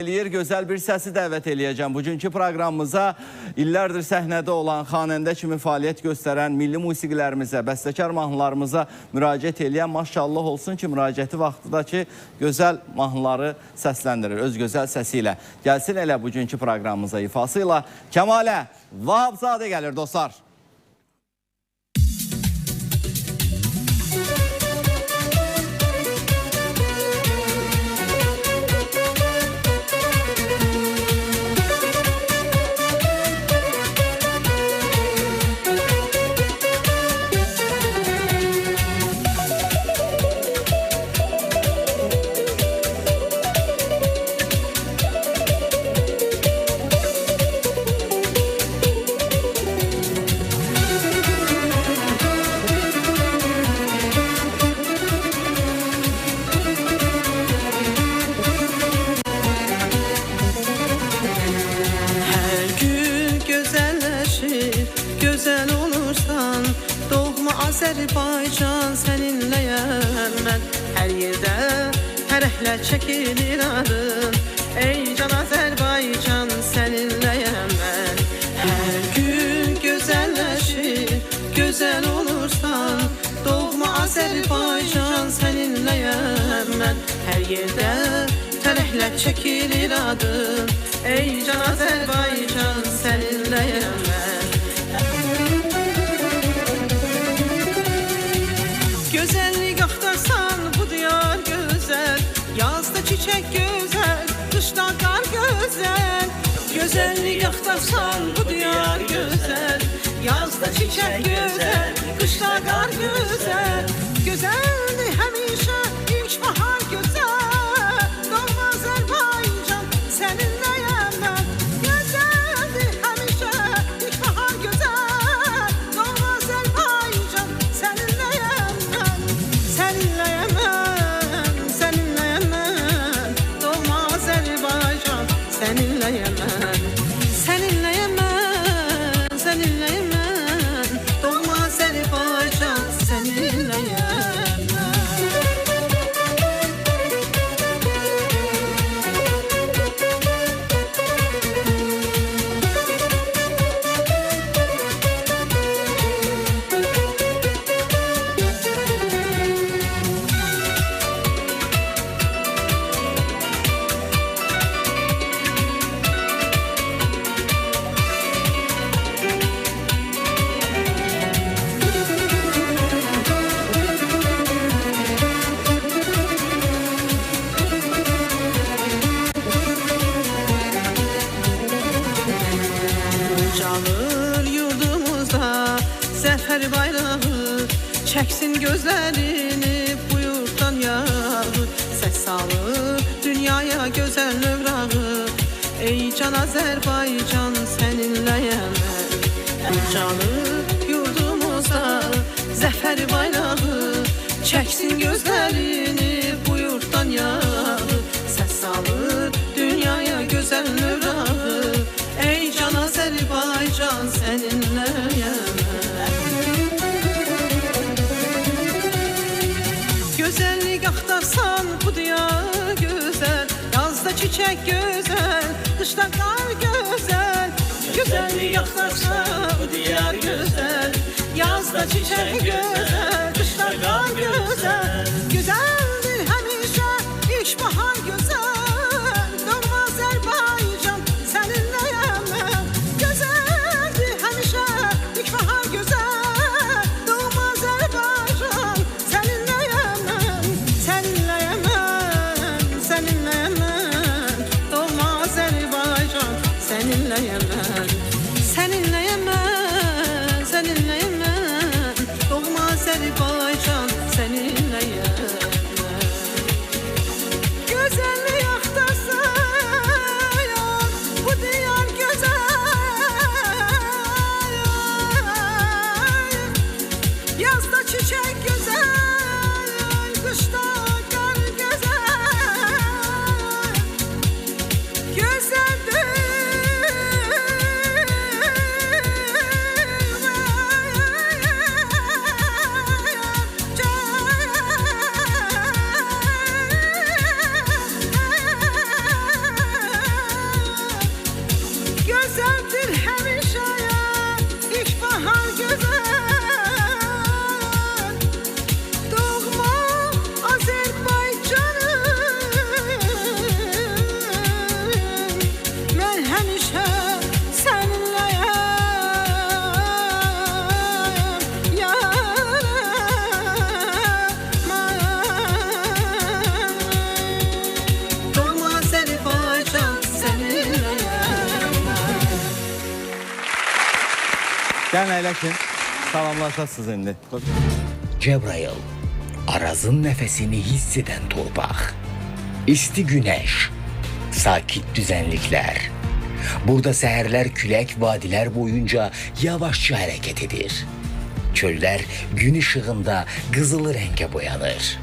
Gözəl bir səsi dəvət eləyəcəm. Bugünkü proqramımıza illərdir səhnədə olan, xanəndə kimi fəaliyyət göstərən milli musiqilərimizə, bəstəkar mahnılarımıza müraciət eləyən maşallah olsun ki, müraciəti vaxtıda ki, gözəl mahnıları səsləndirir, öz gözəl səsi ilə. Gəlsin elə bugünkü proqramımıza ifası ilə Kəmalə Vahabzadə gəlir dostlar. Azərbaycan səninləyəm mən, hər yerdə fərəhlə çəkilir adın. Ey can Azərbaycan səninləyəm mən, hər gün gözəlləşir, gözəl olursan. Doğma Azərbaycan səninləyəm mən, hər yerdə fərəhlə çəkilir adın. Ey can Azərbaycan səninləyəm mən. Gözəllik axtarsan bu diyar gözəl, yazda çiçək gözəl, qışda qar gözəl. Gözəllik axtarsan bu diyar gözəl, yazda çiçək gözəl, qışda qar gözəl. Gözəldir həmişə ilk bahar gözəl, doğma Azərbaycan səninləyəm mən. Gözəldir həmişə ilk bahar gözəl, doğma Azərbaycan səninləyəm. Səninləyəm mən, doğma Azərbaycan səninləyəm mən. Səninləyəm mən, doğma Azərbaycan səninləyəm mən. Ucalır yurdumuzda zəfər bayrağı, çəksin gözlərini bu yurtdan yağı. Səs salır dünyaya gözəl növrağı, ey can Azərbaycan səninləyəm mən. Ucalır yurdumuzda zəfər bayrağı, çəksin gözlərini bu yurtdan yağı. Səs salır dünyaya gözəl növrağı, ey can Azərbaycan səninləyəm mən. Gözəllik axtarsan bu diyar gözəl, yazda çiçək gözəl, qışda qar gözəl. Gözəllik axtarsan bu diyar gözəl, yazda çiçək gözəl, qışda qar gözəl. Gözəldir həmişə ilk bahar gözəl, doğma Azərbaycan səninləyəm mən. Gözəldir həmişə ilk bahar gözəl, doğma Azərbaycan səninləyəm mən. Səninləyəm mən, doğma Azərbaycan səninləyəm mən. Səninləyəm mən, doğma Azərbaycan səninləyəm mən. Gəlin əyləşin. Salamlaşasınız indi. Cebrail, Araz'ın nefesini hisseden torpaq. İsti güneş, sakit düzenlikler. Burada səhərlər külək vadiler boyunca yavaşça hareket edir. Çöller gün ışığında kızılı renge boyanır.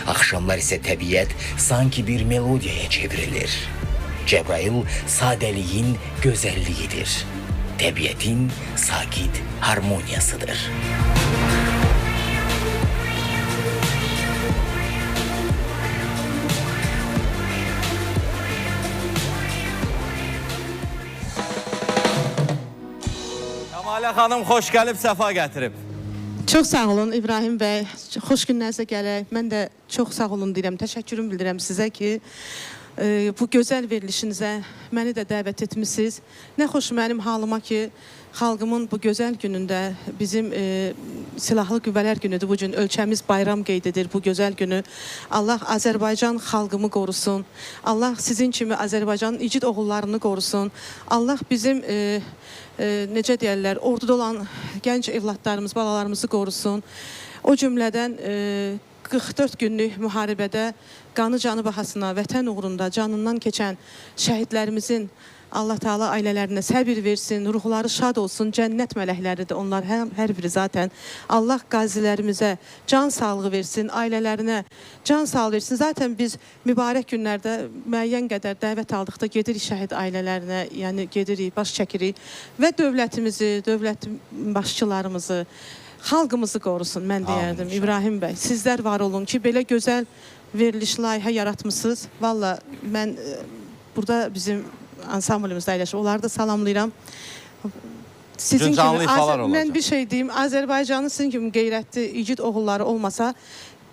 Akşamlar ise təbiət sanki bir melodiyaya çevrilir. Cebrail sadeliğin güzelliğidir. Təbiətin sakit harmoniyasıdır. Kamalə xanım xoş gəlib, səfa gətirib. Çox sağ olun İbrahim bəy. Xoş günlərinizə gələk. Mən də çox sağ olun deyirəm. Təşəkkürüm bildirəm sizə ki, bu gözəl verilişinizə məni də dəvət etmisiniz. Nə xoş mənim halıma ki, xalqımın bu gözəl günündə bizim silahlı qüvvələr günüdür. Bu gün ölkəmiz bayram qeyd edir bu gözəl günü. Allah Azərbaycan xalqımı qorusun. Allah sizin kimi Azərbaycanın igid oğullarını qorusun. Allah bizim necə deyərlər, orduda olan gənc evladlarımız, balalarımızı qorusun. O cümlədən 44 günlük müharibədə qanı canı bahasına, vətən uğrunda canından keçən şəhidlərimizin Allah Teala ailələrinə səbir versin, ruhları şad olsun, cənnət mələkləridir onlar hər biri zaten. Allah qazilərimizə can sağlığı versin, ailələrinə can sağlığı versin. Zaten biz mübarək günlərdə müəyyən qədər dəvət aldıqda gedirik şəhid ailələrinə, yəni gedirik, baş çəkirik və dövlətimizi, dövlət başçılarımızı, xalqımızı qorusun, mən deyərdim. İbrahim bəy, sizlər var olun ki, belə gözəl veriliş layihə yaratmışsınız. Valla mən burada bizim ansamblımızda əyləşir. Onları da salamlayıram. Sizin canlı kimi, ifalar olacaq. mən bir şey deyim, Azərbaycanın sizin kimi qeyrətli, igid oğulları olmasa,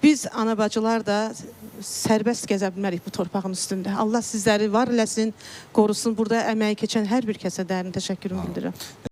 biz anabacılar da sərbəst gəzə bilmərik bu torpağın üstündə. Allah sizləri var eləsin, qorusun. Burada əməyi keçən hər bir kəsə dərin təşəkkürümü bildirirəm.